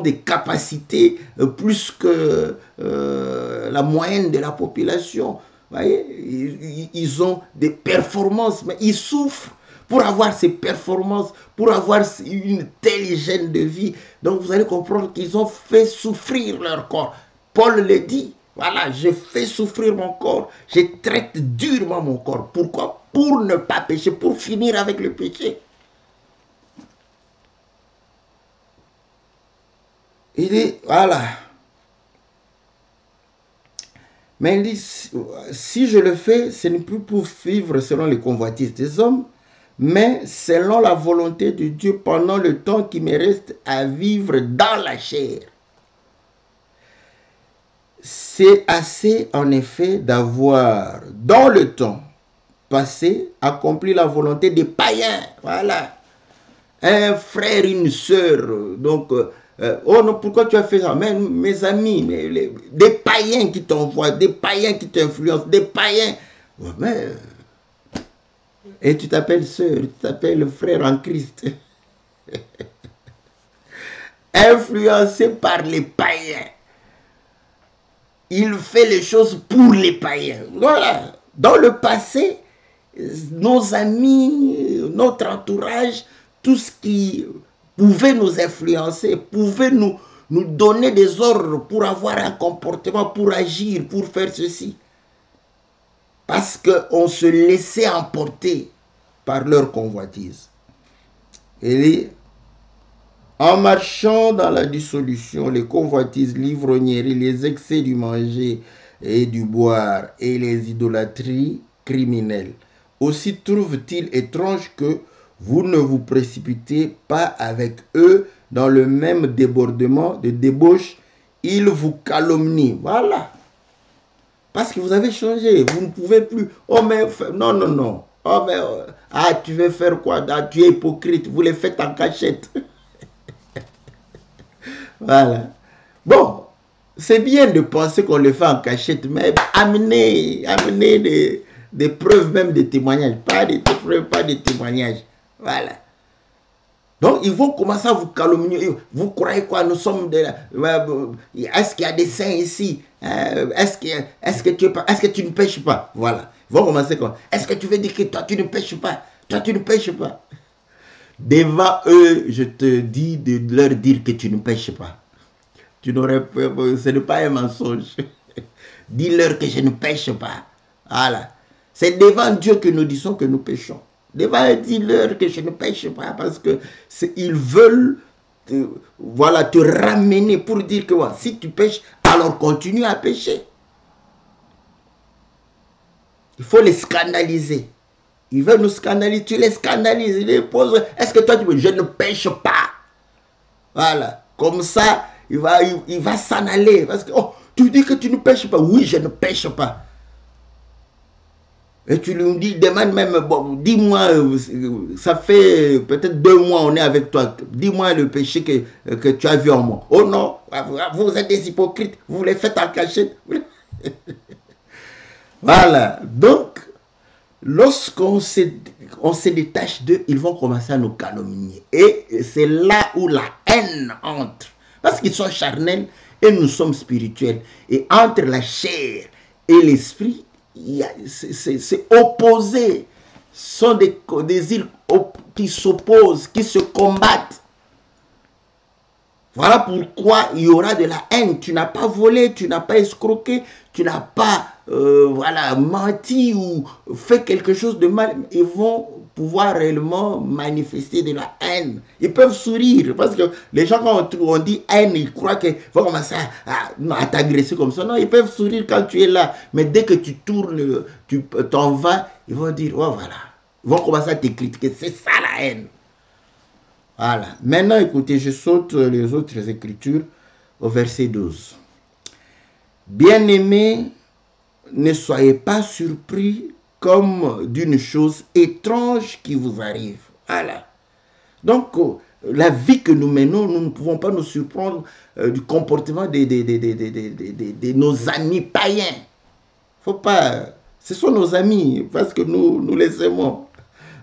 des capacités plus que la moyenne de la population. Vous voyez, ils ont des performances, mais ils souffrent pour avoir ces performances, pour avoir une telle hygiène de vie. Donc vous allez comprendre qu'ils ont fait souffrir leur corps. Paul le dit, voilà, je fais souffrir mon corps, je traite durement mon corps. Pourquoi? Pour ne pas pécher, pour finir avec le péché. Il dit, voilà. Mais il dit, si je le fais, ce n'est plus pour vivre selon les convoitises des hommes, mais selon la volonté de Dieu pendant le temps qui me reste à vivre dans la chair. C'est assez en effet d'avoir, dans le temps passé, accompli la volonté des païens. Voilà. Un frère, une sœur, donc... oh non, pourquoi tu as fait ça? Mais mes amis, des païens qui t'envoient, des païens qui t'influencent, des païens. Mais, et tu t'appelles sœur, tu t'appelles frère en Christ. Influencé par les païens. Il fait les choses pour les païens. Voilà. Dans le passé, nos amis, notre entourage, tout ce qui pouvait nous influencer, pouvait nous donner des ordres pour avoir un comportement, pour agir, pour faire ceci. Parce qu'on se laissait emporter par leur convoitise. Et en marchant dans la dissolution, les convoitises, l'ivrognerie, les excès du manger et du boire et les idolâtries criminelles, aussi trouve-t-il étrange que vous ne vous précipitez pas avec eux dans le même débordement de débauche. Ils vous calomnient. Voilà. Parce que vous avez changé. Vous ne pouvez plus. Oh, mais non, non, non. Oh, mais ah, tu veux faire quoi? Ah, tu es hypocrite. Vous les faites en cachette. Voilà. Bon, c'est bien de penser qu'on le fait en cachette, mais amenez des preuves, même des témoignages. Pas des preuves, pas des témoignages. Voilà. Donc, ils vont commencer à vous calomnier. Vous croyez quoi? Nous sommes de... Est-ce qu'il y a des saints ici? Est-ce que tu ne pêches pas? Voilà. Ils vont commencer comme... Est-ce que tu veux dire que toi, tu ne pêches pas? Toi, tu ne pêches pas. Devant eux, je te dis de leur dire que tu ne pêches pas. Tu n'aurais pas... Ce n'est pas un mensonge. Dis-leur que je ne pêche pas. Voilà. C'est devant Dieu que nous disons que nous péchons. devant un dealer que je ne pêche pas parce que ils veulent voilà, te ramener pour dire que voilà, si tu pêches, alors continue à pêcher. Il faut les scandaliser. Ils veulent nous scandaliser, tu les scandalises, ils les posent. Est-ce que toi tu veux, je ne pêche pas. Voilà, comme ça, il va s'en aller. Parce que, oh, tu dis que tu ne pêches pas. Oui, je ne pêche pas. Et tu lui dis, demande même, bon, dis-moi, ça fait peut-être 2 mois on est avec toi. Dis-moi le péché que tu as vu en moi. Oh non, vous êtes des hypocrites, vous les faites en cachette. Voilà, donc, lorsqu'on se détache d'eux, ils vont commencer à nous calomnier. Et c'est là où la haine entre. Parce qu'ils sont charnels et nous sommes spirituels. Et entre la chair et l'esprit, c'est opposé. Ce sont des désirs qui s'opposent, qui se combattent. Voilà pourquoi il y aura de la haine. Tu n'as pas volé, tu n'as pas escroqué, tu n'as pas voilà, menti ou fait quelque chose de mal. Ils vont pouvoir réellement manifester de la haine. Ils peuvent sourire parce que les gens, quand on dit haine, ils croient qu'ils vont commencer à t'agresser comme ça. Non, ils peuvent sourire quand tu es là. Mais dès que tu tournes, tu t'en vas, ils vont dire, oh voilà. Ils vont commencer à te critiquer. C'est ça la haine. Voilà. Maintenant, écoutez, je saute les autres écritures au verset 12. Bien-aimés, ne soyez pas surpris comme d'une chose étrange qui vous arrive. Voilà. Donc, la vie que nous menons, nous ne pouvons pas nous surprendre du comportement de nos amis païens. Faut pas. Ce sont nos amis parce que nous les aimons.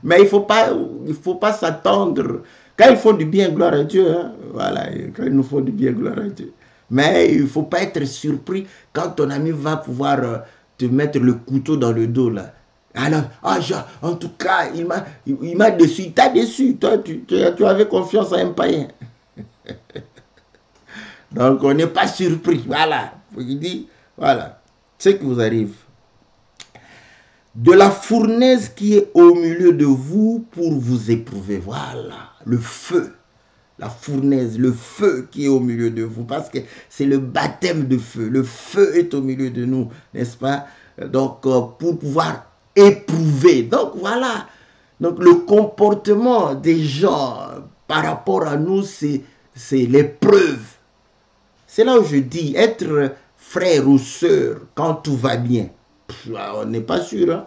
Mais il faut pas s'attendre. Quand ils font du bien, gloire à Dieu. Hein, voilà, quand ils nous font du bien, gloire à Dieu. Mais il ne faut pas être surpris quand ton ami va pouvoir te mettre le couteau dans le dos là. Alors, en tout cas, il m'a déçu. Il t'a déçu. Toi, tu avais confiance en un païen. Donc, on n'est pas surpris. Voilà. Il dit, voilà. Ce qui vous arrive. De la fournaise qui est au milieu de vous pour vous éprouver. Voilà, le feu. La fournaise, le feu qui est au milieu de vous. Parce que c'est le baptême de feu. Le feu est au milieu de nous, n'est-ce pas? Donc, pour pouvoir éprouver. Donc, voilà. Donc, le comportement des gens par rapport à nous, c'est l'épreuve. C'est là où je dis, être frère ou sœur quand tout va bien. On n'est pas sûr. Hein?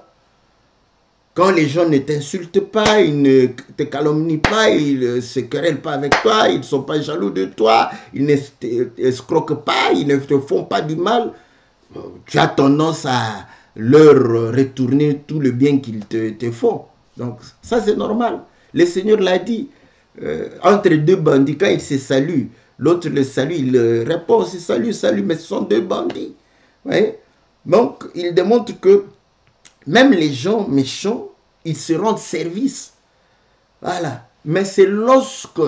Quand les gens ne t'insultent pas, ils ne te calomnient pas, ils ne se querellent pas avec toi, ils ne sont pas jaloux de toi, ils ne t'escroquent pas, ils ne te font pas du mal, tu as tendance à leur retourner tout le bien qu'ils te font. Donc ça c'est normal. Le Seigneur l'a dit. Entre deux bandits, quand ils se saluent, l'autre le salue, il répond, c'est salut, salut, mais ce sont deux bandits. Vous voyez? Donc, il démontre que même les gens méchants, ils se rendent service. Voilà. Mais c'est lorsque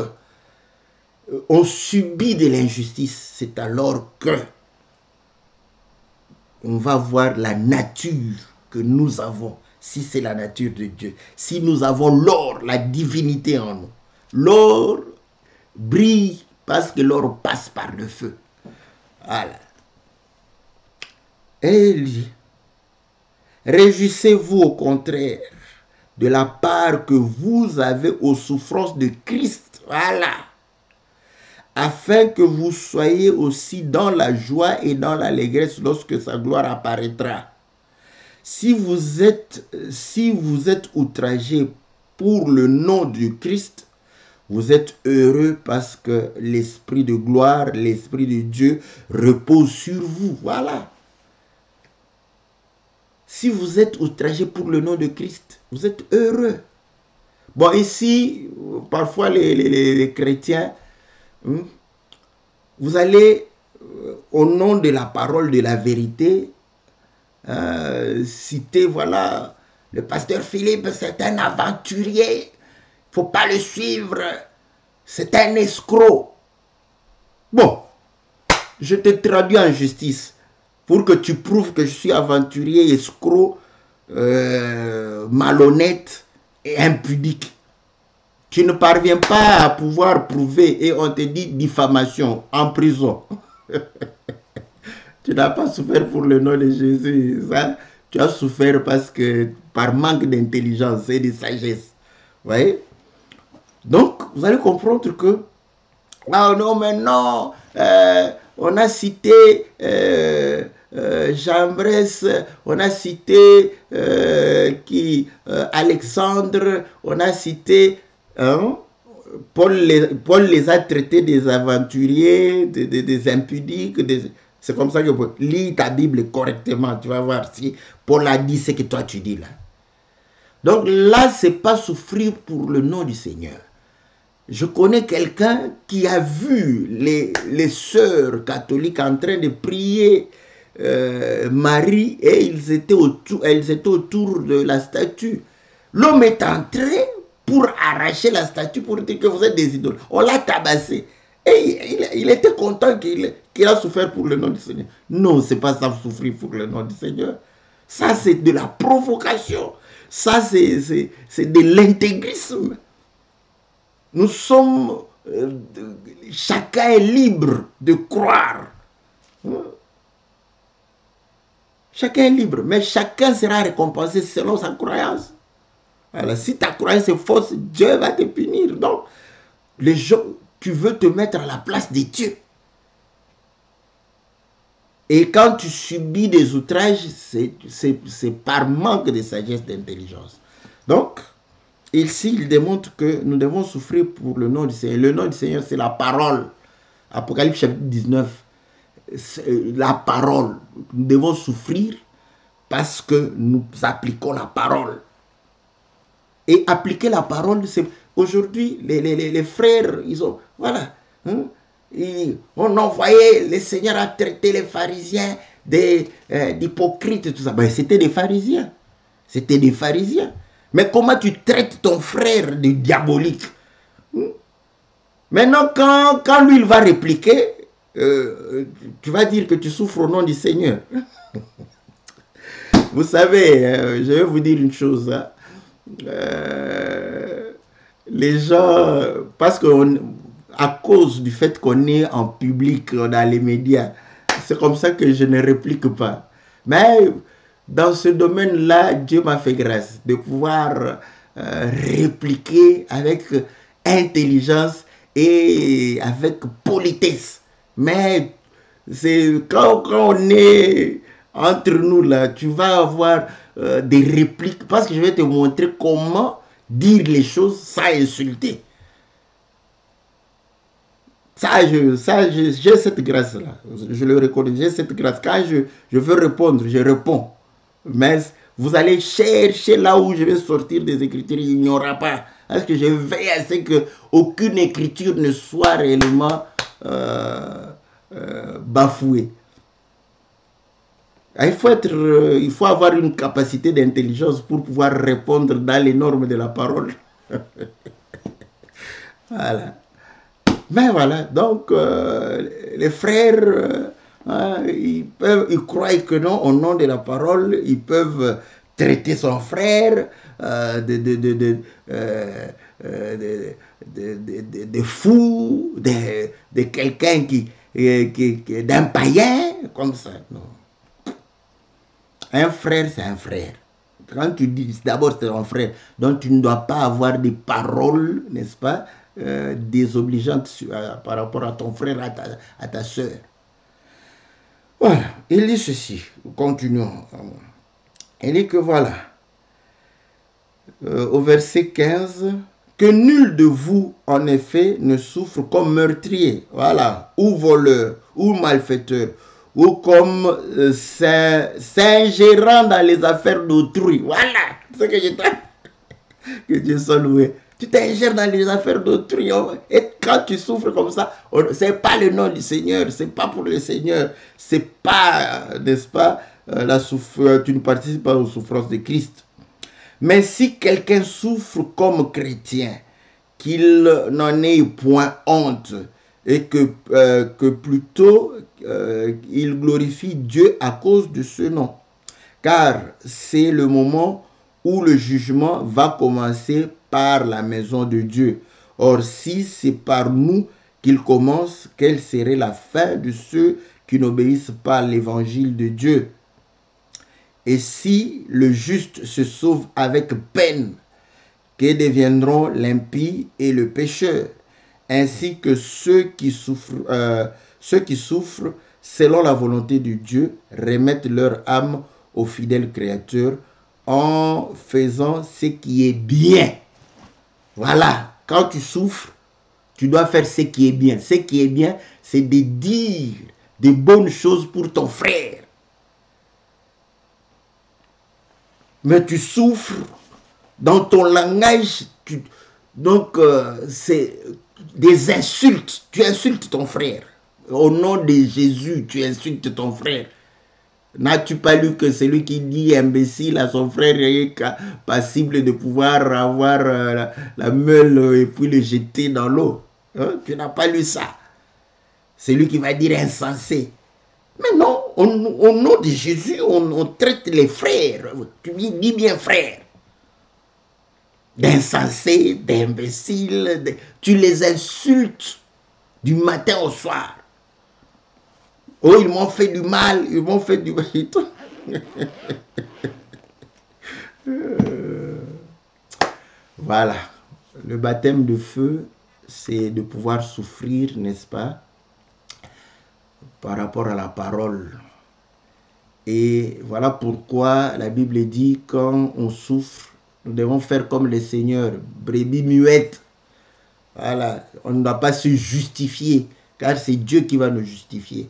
on subit de l'injustice, c'est alors que on va voir la nature que nous avons, si c'est la nature de Dieu. Si nous avons l'or, la divinité en nous. L'or brille parce que l'or passe par le feu. Voilà. Et il dit, réjouissez-vous au contraire de la part que vous avez aux souffrances de Christ. Voilà. Afin que vous soyez aussi dans la joie et dans l'allégresse lorsque sa gloire apparaîtra. Si vous êtes outragés pour le nom du Christ, vous êtes heureux parce que l'Esprit de gloire, l'Esprit de Dieu repose sur vous. Voilà. Si vous êtes outragé pour le nom de Christ, vous êtes heureux. Bon, ici, parfois les chrétiens, vous allez, au nom de la parole de la vérité, citer, voilà, le pasteur Philippe, c'est un aventurier, il ne faut pas le suivre, c'est un escroc. Bon, je te traduis en justice. Pour que tu prouves que je suis aventurier, escroc, malhonnête, et impudique. Tu ne parviens pas à pouvoir prouver et on te dit diffamation en prison. Tu n'as pas souffert pour le nom de Jésus. Ça, tu as souffert parce que par manque d'intelligence et de sagesse. Vous voyez? Donc, vous allez comprendre que, ah non, mais non, on a cité Jean Bresse, on a cité Alexandre, on a cité, hein, Paul les a traités des aventuriers, des impudiques, c'est comme ça que lis ta Bible correctement, tu vas voir si Paul a dit ce que toi tu dis là. Donc là, c'est pas souffrir pour le nom du Seigneur. Je connais quelqu'un qui a vu les sœurs catholiques en train de prier Marie et elles étaient autour de la statue. L'homme est entré pour arracher la statue pour dire que vous êtes des idoles. On l'a tabassé. Et il était content qu'il a souffert pour le nom du Seigneur. Non, ce n'est pas ça souffrir pour le nom du Seigneur. Ça, c'est de la provocation. Ça, c'est de l'intégrisme. Nous sommes... chacun est libre de croire. Chacun est libre, mais chacun sera récompensé selon sa croyance. Alors, si ta croyance est fausse, Dieu va te punir. Donc, les gens, tu veux te mettre à la place de Dieu. Et quand tu subis des outrages, c'est par manque de sagesse, d'intelligence. Donc, ici, il démontre que nous devons souffrir pour le nom du Seigneur. Le nom du Seigneur, c'est la parole. Apocalypse chapitre 19. La parole. Nous devons souffrir parce que nous appliquons la parole. Et appliquer la parole, c'est... Aujourd'hui, les frères, ils ont... Voilà. Hein, on envoyait, le Seigneur a traité les pharisiens d'hypocrites et tout ça. Ben, c'était des pharisiens. C'était des pharisiens. Mais comment tu traites ton frère de diabolique? Maintenant, quand lui, il va répliquer, tu vas dire que tu souffres au nom du Seigneur. Vous savez, je vais vous dire une chose. Hein. Les gens, parce qu'à cause du fait qu'on est en public dans les médias, c'est comme ça que je ne réplique pas. Mais dans ce domaine-là, Dieu m'a fait grâce de pouvoir répliquer avec intelligence et avec politesse. Mais c'est quand on est entre nous là, tu vas avoir des répliques parce que je vais te montrer comment dire les choses sans insulter. J'ai cette grâce-là. Je le reconnais, j'ai cette grâce. Quand je veux répondre, je réponds. Mais vous allez chercher là où je vais sortir des écritures, il n'y aura pas. Parce que je veille à ce qu'aucune écriture ne soit réellement bafouée. Il faut avoir une capacité d'intelligence pour pouvoir répondre dans les normes de la parole. Voilà. Mais voilà, donc les frères, ils croient que non, au nom de la parole, ils peuvent traiter son frère de fou, de quelqu'un d'un païen, comme ça. Non. Un frère, c'est un frère. Quand tu dis d'abord c'est un frère, donc tu ne dois pas avoir des paroles, n'est-ce pas, désobligeantes par rapport à ton frère, à ta soeur. Voilà, il dit ceci, continuons. Il dit que voilà, au verset 15, que nul de vous, en effet, ne souffre comme meurtrier, voilà, ou voleur, ou malfaiteur, ou comme s'ingérant dans les affaires d'autrui. Voilà, c'est ce que je t'ai. Que Dieu soit loué. Tu t'ingères dans les affaires d'autrui. Et quand tu souffres comme ça, ce n'est pas le nom du Seigneur, ce n'est pas pour le Seigneur, c'est pas, n'est-ce pas, tu ne participes pas aux souffrances de Christ. Mais si quelqu'un souffre comme chrétien, qu'il n'en ait point honte, et que plutôt il glorifie Dieu à cause de ce nom. Car c'est le moment où le jugement va commencer par la maison de Dieu. Or, si c'est par nous qu'il commence, quelle serait la fin de ceux qui n'obéissent pas à l'évangile de Dieu? Et si le juste se sauve avec peine, que deviendront l'impie et le pécheur, ainsi que ceux qui souffrent selon la volonté de Dieu, remettent leur âme au fidèle Créateur en faisant ce qui est bien. Voilà, quand tu souffres, tu dois faire ce qui est bien. Ce qui est bien, c'est de dire de bonnes choses pour ton frère. Mais tu souffres dans ton langage, c'est des insultes. Tu insultes ton frère. Au nom de Jésus, tu insultes ton frère. N'as-tu pas lu que celui qui dit imbécile à son frère est passible de pouvoir avoir la meule et puis le jeter dans l'eau? Hein? Tu n'as pas lu ça. Celui qui va dire insensé. Mais non, au nom de Jésus, on traite les frères. Tu dis bien frère. D'insensés, d'imbéciles. Tu les insultes du matin au soir. Oh, ils m'ont fait du mal, ils m'ont fait du mal. Voilà. Le baptême de feu, c'est de pouvoir souffrir, n'est-ce pas, par rapport à la parole. Et voilà pourquoi la Bible dit, quand on souffre, nous devons faire comme le Seigneur, brebis muette. Voilà, on ne doit pas se justifier, car c'est Dieu qui va nous justifier.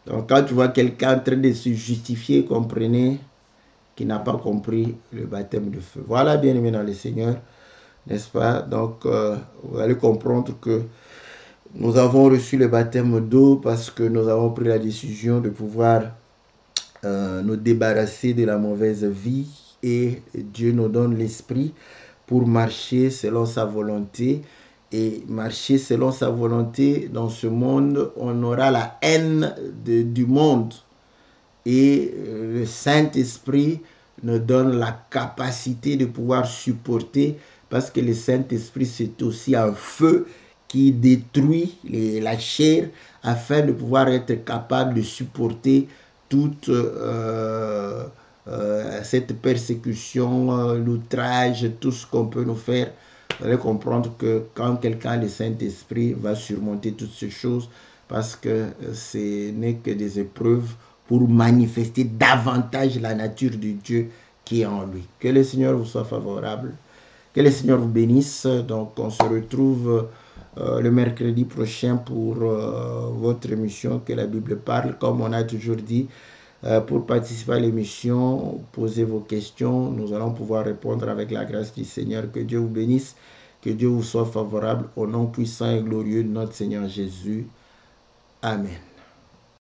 Donc quand tu vois quelqu'un en train de se justifier, comprenez qu'il n'a pas compris le baptême de feu. Voilà, bien aimé dans le Seigneur, n'est-ce pas? Donc vous allez comprendre que nous avons reçu le baptême d'eau parce que nous avons pris la décision de pouvoir nous débarrasser de la mauvaise vie, et Dieu nous donne l'esprit pour marcher selon sa volonté. Et marcher selon sa volonté dans ce monde, on aura la haine du monde. Et le Saint-Esprit nous donne la capacité de pouvoir supporter, parce que le Saint-Esprit, c'est aussi un feu qui détruit la chair, afin de pouvoir être capable de supporter toute cette persécution, l'outrage, tout ce qu'on peut nous faire. Vous allez comprendre que quand quelqu'un a le Saint-Esprit, va surmonter toutes ces choses, parce que ce n'est que des épreuves pour manifester davantage la nature de Dieu qui est en lui. Que le Seigneur vous soit favorable. Que le Seigneur vous bénisse. Donc on se retrouve le mercredi prochain pour votre émission Que la Bible parle. Comme on a toujours dit, pour participer à l'émission, posez vos questions. Nous allons pouvoir répondre avec la grâce du Seigneur. Que Dieu vous bénisse. Que Dieu vous soit favorable. Au nom puissant et glorieux de notre Seigneur Jésus. Amen.